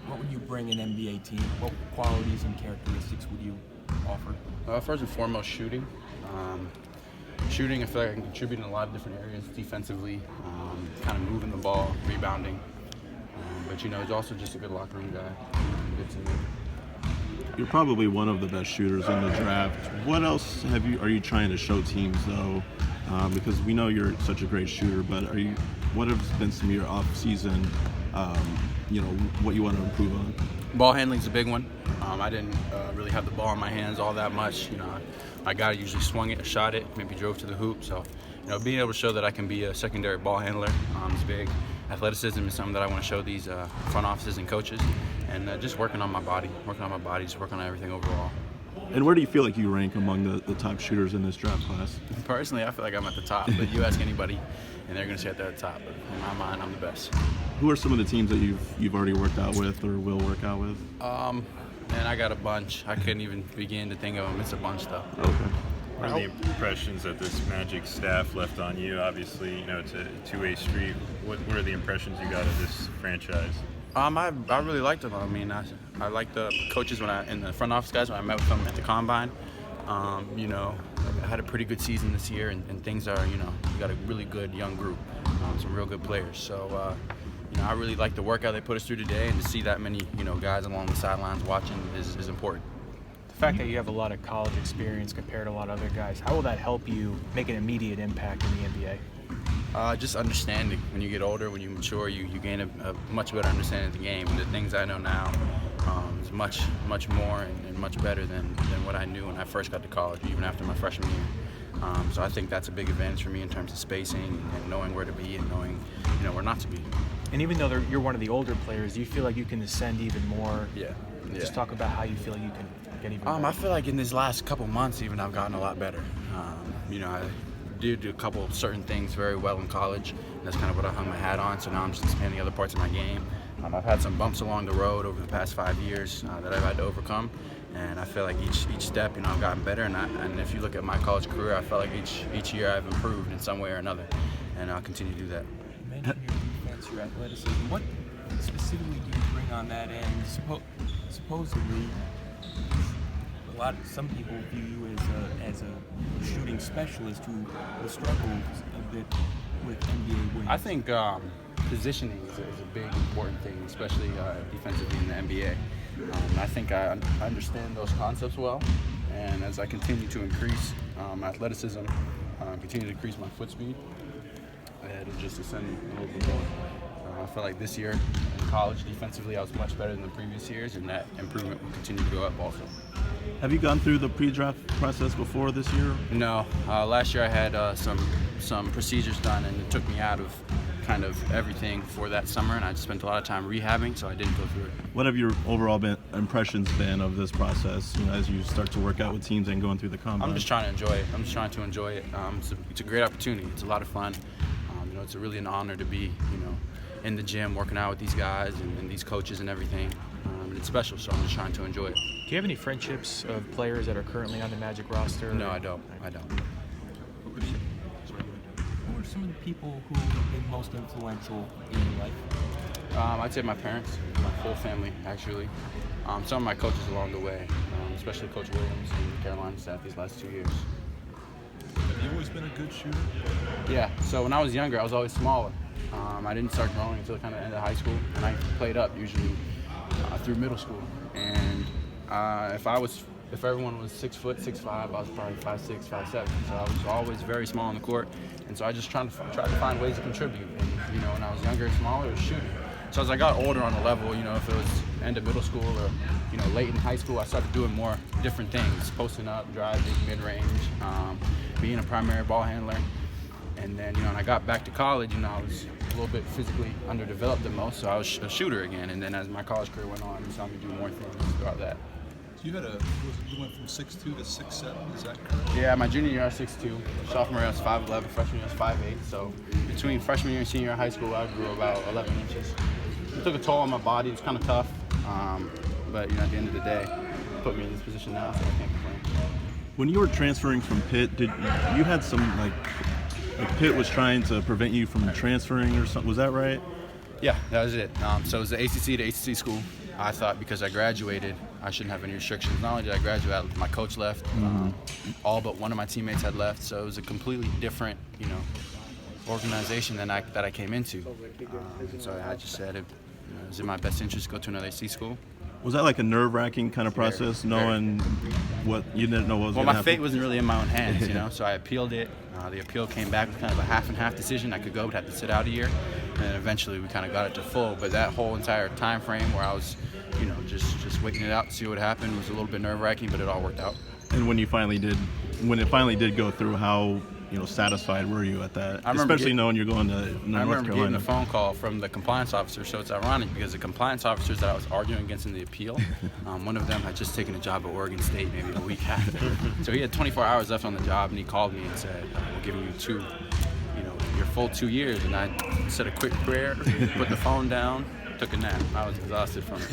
what would you bring an NBA team? What qualities and characteristics would you offer? First and foremost, shooting. Shooting, I feel like I can contribute in a lot of different areas, defensively, kind of moving the ball, rebounding. But he's also just a good locker room guy, good teammate. You're probably one of the best shooters in the draft. What else are you trying to show teams though? Because we know you're such a great shooter, but what have been some of your off-season, what you want to improve on? Ball handling's a big one. I didn't really have the ball in my hands all that much. My guy usually swung it, shot it, maybe drove to the hoop. So, being able to show that I can be a secondary ball handler is big. Athleticism is something that I want to show these front offices and coaches, and just working on my body, just working on everything overall. And where do you feel like you rank among the top shooters in this draft class? Personally, I feel like I'm at the top, but you ask anybody, and they're going to say they're at the top. But in my mind, I'm the best. Who are some of the teams that you've already worked out with or will work out with? Man, I got a bunch. I couldn't even begin to think of them. It's a bunch, though. Okay. What are the impressions that this Magic staff left on you? Obviously, it's a two-way street. What are the impressions you got of this franchise? I really liked them. I liked the coaches and the front office guys when I met with them at the combine. I had a pretty good season this year, and things are, you got a really good young group, some real good players. So, I really like the workout they put us through today, and to see that many, guys along the sidelines watching is important. The fact that you have a lot of college experience compared to a lot of other guys, how will that help you make an immediate impact in the NBA? Just understanding. When you get older, when you mature, you gain a much better understanding of the game. And the things I know now is much more and much better than what I knew when I first got to college, even after my freshman year. So I think that's a big advantage for me in terms of spacing and knowing where to be and knowing where not to be. And even though you're one of the older players, do you feel like you can ascend even more? Yeah. Just talk about how you feel like you can get even better. I feel like in these last couple months, even I've gotten a lot better. I did a couple of certain things very well in college, and that's kind of what I hung my hat on. So now I'm just expanding other parts of my game. I've had some bumps along the road over the past 5 years that I've had to overcome, and I feel like each step, I've gotten better. And if you look at my college career, I feel like each year I've improved in some way or another, and I'll continue to do that. You mentioned your defense, your athleticism. What specifically do you bring on that end? Supposedly, some people view you as a shooting specialist who struggles a bit with NBA wins. I think positioning is a big important thing, especially defensively in the NBA. I think I understand those concepts well, and as I continue to increase athleticism, continue to increase my foot speed, it'll just ascend a little bit more. I feel like this year in college, defensively, I was much better than the previous years, and that improvement will continue to go up also. Have you gone through the pre-draft process before this year? No. Last year I had some procedures done, and it took me out of kind of everything for that summer, and I just spent a lot of time rehabbing, so I didn't go through it. What have your overall impressions been of this process, as you start to work out with teams and going through the combine? I'm just trying to enjoy it. It's a great opportunity. It's a lot of fun. It's really an honor to be, in the gym working out with these guys and these coaches and everything. It's special, so I'm just trying to enjoy it. Do you have any friendships of players that are currently on the Magic roster? No, I don't. Who are some of the people who have been most influential in your life? I'd say my parents, my full family, actually. Some of my coaches along the way, especially Coach Williams and the Carolina staff these last 2 years. Have you always been a good shooter? Yeah, so when I was younger, I was always smaller. I didn't start growing until kind of end of high school, and I played up usually through middle school. And if everyone was 6 foot, 6'5", I was probably 5'6", 5'7". So I was always very small on the court, and so I just tried to find ways to contribute. And when I was younger and smaller, it was shooting. So as I got older on the level, if it was end of middle school or late in high school, I started doing more different things: posting up, driving, mid-range, being a primary ball handler. And then, when I got back to college, I was a little bit physically underdeveloped the most, so I was a shooter again. And then as my college career went on, you saw me do more things throughout that. So you went from 6'2" to 6'7", is that correct? Yeah, my junior year I was 6'2", sophomore year I was 5'11", freshman year I was 5'8". So between freshman year and senior year of high school, I grew about 11 inches. It took a toll on my body. It's kind of tough, but at the end of the day, it put me in this position now, so I can't complain. When you were transferring from Pitt, you had some like Pitt was trying to prevent you from transferring or something? Was that right? Yeah, that was it. So it was the ACC to ACC school. I thought because I graduated, I shouldn't have any restrictions. Not only did I graduate, my coach left. All but one of my teammates had left. So it was a completely different, organization than that I came into. So I just said it was in my best interest to go to another ACC school. Was that like a nerve-wracking kind of process, knowing what you didn't know what was Well, going to my happen? fate wasn't really in my own hands, So I appealed it. The appeal came back with kind of a half and half decision. I could go, but had to sit out a year. And then eventually we kind of got it to full. But that whole entire time frame where I was, just waiting it out to see what happened was a little bit nerve-wracking, but it all worked out. And when it finally did go through, how satisfied were you at that? Especially knowing you're going to North Carolina. I remember getting a phone call from the compliance officer. So it's ironic because the compliance officers that I was arguing against in the appeal, one of them had just taken a job at Oregon State maybe a week after. So he had 24 hours left on the job, and he called me and said, "We're giving you your full 2 years." And I said a quick prayer, put the phone down, took a nap. I was exhausted from it.